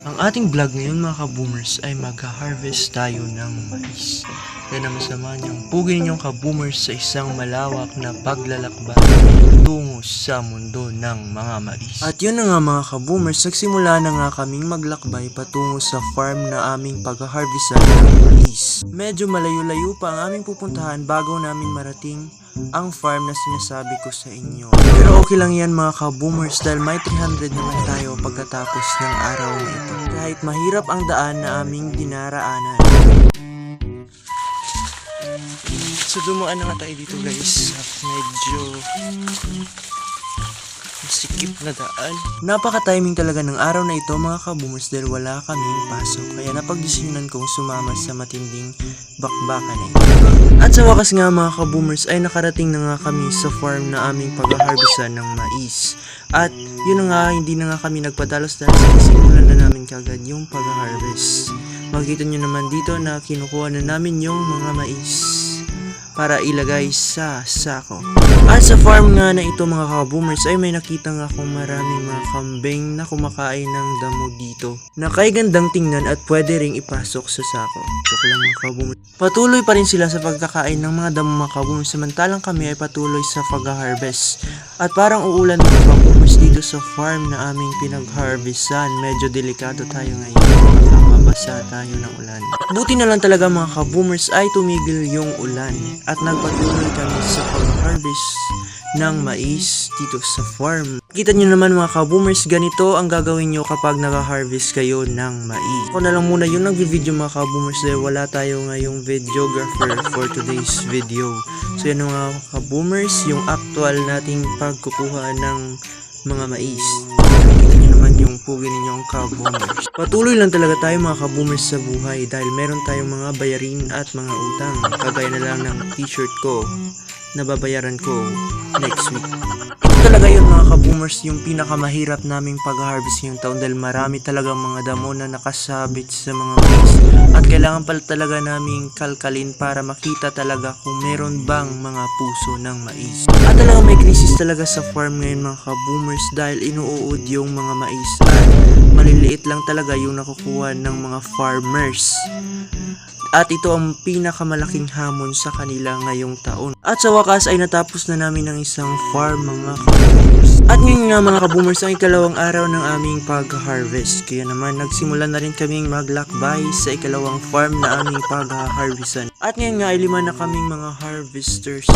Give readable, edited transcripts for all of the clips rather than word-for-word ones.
Ang ating vlog ngayon mga ka-boomers ay mag-harvest tayo ng mais. Kaya naman samahan niyong pugin ninyong ka-boomers sa isang malawak na paglalakbay tungo sa mundo ng mga mais. At yun na nga mga ka-boomers, nagsimula na nga kaming maglakbay patungo sa farm na aming pag-harvestan ng mais. Medyo malayo-layo pa ang aming pupuntahan bago namin marating ang farm na sinasabi ko sa inyo. Pero okay lang yan mga ka-boomers dahil may 300 naman tayo pagkatapos ng araw na ito. Kahit mahirap ang daan na aming dinaraanan. So dumaan na nga tayo dito guys. Medyo sikip na daan. Napaka-timing talaga ng araw na ito mga ka-boomers dahil wala kaming pasok. Kaya napagdesisyonan kong sumama sa matinding bakbakan na ito. At sa wakas nga mga ka-boomers ay nakarating na nga kami sa farm na aming pag-harvestan ng mais. At yun na nga, hindi na nga kami nagpadalos dahil simulan na namin kagad yung pag-harvest. Makikita nyo naman dito na kinukuha na namin yung mga mais para ilagay sa sako. At sa farm nga na ito mga ka-boomers ay may nakita nga akong maraming mga kambing na kumakain ng damo dito na kay gandang tingnan at pwede ring ipasok sa sako. Joke lang mga ka-boomers. Patuloy pa rin sila sa pagkakain ng mga damo mga ka-boomers samantalang kami ay patuloy sa pag-harvest. At parang uulan mga ka-boomers dito sa farm na aming pinag-harvestan. Medyo delikado tayo ngayon. Basa tayo ng ulan. Buti na lang talaga mga ka-boomers ay tumigil yung ulan at nagpatuloy kami sa pag-harvest ng mais dito sa farm. Kita nyo naman mga ka-boomers, ganito ang gagawin nyo kapag nag-harvest kayo ng mais. Ako na lang muna yung nag-video mga ka-boomers dahil wala tayo ngayong videographer for today's video. So yan mga ka-boomers, yung actual nating pagkukuha ng mga mais. Yung pugi ninyong ka-boomers. Patuloy lang talaga tayo mga ka-boomers sa buhay dahil meron tayong mga bayarin at mga utang. Kagaya na lang ng t-shirt ko na babayaran ko next week. Ito talaga yun mga ka-boomers, yung pinakamahirap naming pag-harvest yung taon dahil marami talagang mga damo na nakasabit sa mga mais. At kailangan pala talaga naming kalkalin para makita talaga kung meron bang mga puso ng mais. At talaga may krisis talaga sa farm ngayon mga ka-boomers dahil inuud yung mga mais at maliliit lang talaga yung nakukuha ng mga farmers. At ito ang pinakamalaking hamon sa kanila ngayong taon. At sa wakas ay natapos na namin ang isang farm mga ka-boomers. At ngayon nga mga ka-boomers ang ikalawang araw ng aming pag-harvest. Kaya naman nagsimula na rin kaming maglakbay sa ikalawang farm na aming pag-harvestan. At ngayon nga ay 5 na kaming mga harvesters.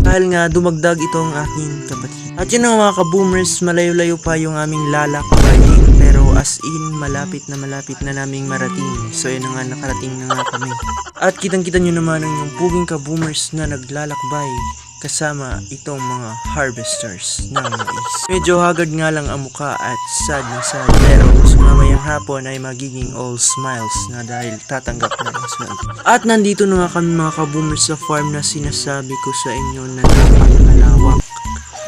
Dahil nga dumagdag itong aking kapatid. At yun nga mga ka-boomers, malayo-layo pa yung aming lalakbayin. Pero as in, malapit na naming marating. So yun nga, nakarating na nga kami. At kitang-kita nyo naman ang yung puging ka-boomers na naglalakbay kasama itong mga harvesters ng mais. Medyo haggard nga lang ang muka at sad na sad. Pero mamayang hapon ay magiging all smiles na dahil tatanggap na ang sweldo. At nandito na nga kami mga ka-boomers sa farm na sinasabi ko sa inyo na napakalawak.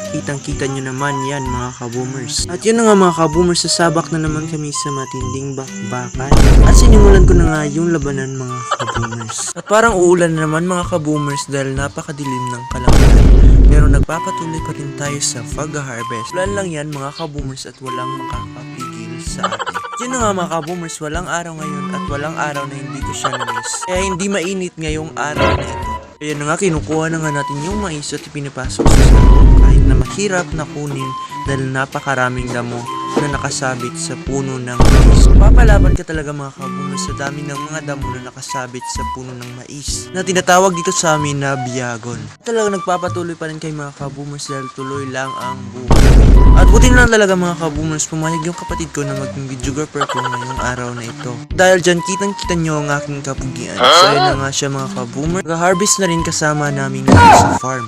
Kitang-kita nyo naman yan mga ka-boomers. At yun na nga mga ka-boomers, sasabak na naman kami sa matinding bakbakan. At sinimulan ko na nga yung labanan mga ka-boomers. At parang uulan na naman mga ka-boomers dahil napakadilim ng kalangitan. Pero nagpapatuloy pa rin tayo sa pag-harvest. Ulan lang yan mga ka-boomers at walang makakapigil sa atin. Yun na nga mga ka-boomers, walang araw ngayon at walang araw na hindi ko siya na-miss. Kaya hindi mainit ngayong araw na ito. Kaya na nga kinukuha na nga natin yung mais at ipinapasok sa sako kahit na mahirap na kunin dahil napakaraming damo na nakasabit sa puno ng mais. Papalaban ka talaga mga ka-boomers sa dami ng mga damo na nakasabit sa puno ng mais na tinatawag dito sa amin na biyagon. Talagang nagpapatuloy pa rin kay mga ka-boomers dahil tuloy lang ang buhay. At buti na lang talaga mga ka-boomers, pumayag yung kapatid ko na maging videographer ko ngayong araw na ito. Dahil dyan kitang-kita nyo ang aking kapugian. So yun na nga siya mga ka-boomers. Nag-harvest na rin kasama namin sa farm.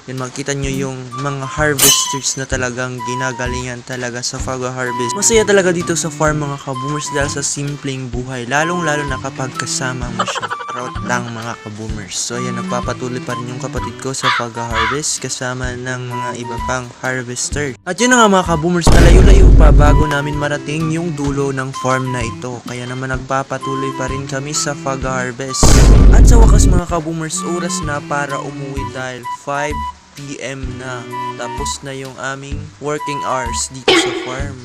Yan makita nyo yung mga harvesters na talagang ginagalingan talaga sa pag-harvest. Masaya talaga dito sa farm mga ka-boomers dahil sa simpleng buhay. Lalong-lalo na kapag kasama mo siya. Proud lang mga ka-boomers. So ayan, nagpapatuloy pa rin yung kapatid ko sa pag-harvest kasama ng mga iba pang harvester. At yun na nga mga ka-boomers, malayo-layo pa bago namin marating yung dulo ng farm na ito. Kaya naman nagpapatuloy pa rin kami sa pag-harvest. At sa wakas mga ka-boomers, oras na para umuwi dahil 5 PM na. Tapos na yung aming working hours dito sa farm.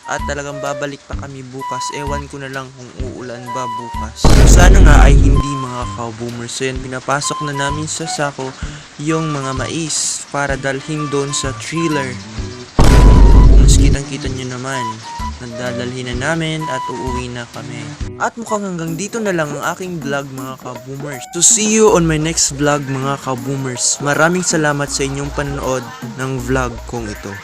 at talagang babalik pa kami bukas. Ewan ko na lang kung uulan ba bukas. Sana nga ay hindi mga ka-boomers. So yan, pinapasok na namin sa sako yung mga mais para dalhin doon sa thriller. Mas kitang-kita nyo naman, nadadalhin na namin at uuwi na kami. At mukhang hanggang dito na lang ang aking vlog mga ka-boomers. So see you on my next vlog mga ka-boomers. Maraming salamat sa inyong panonood ng vlog kong ito.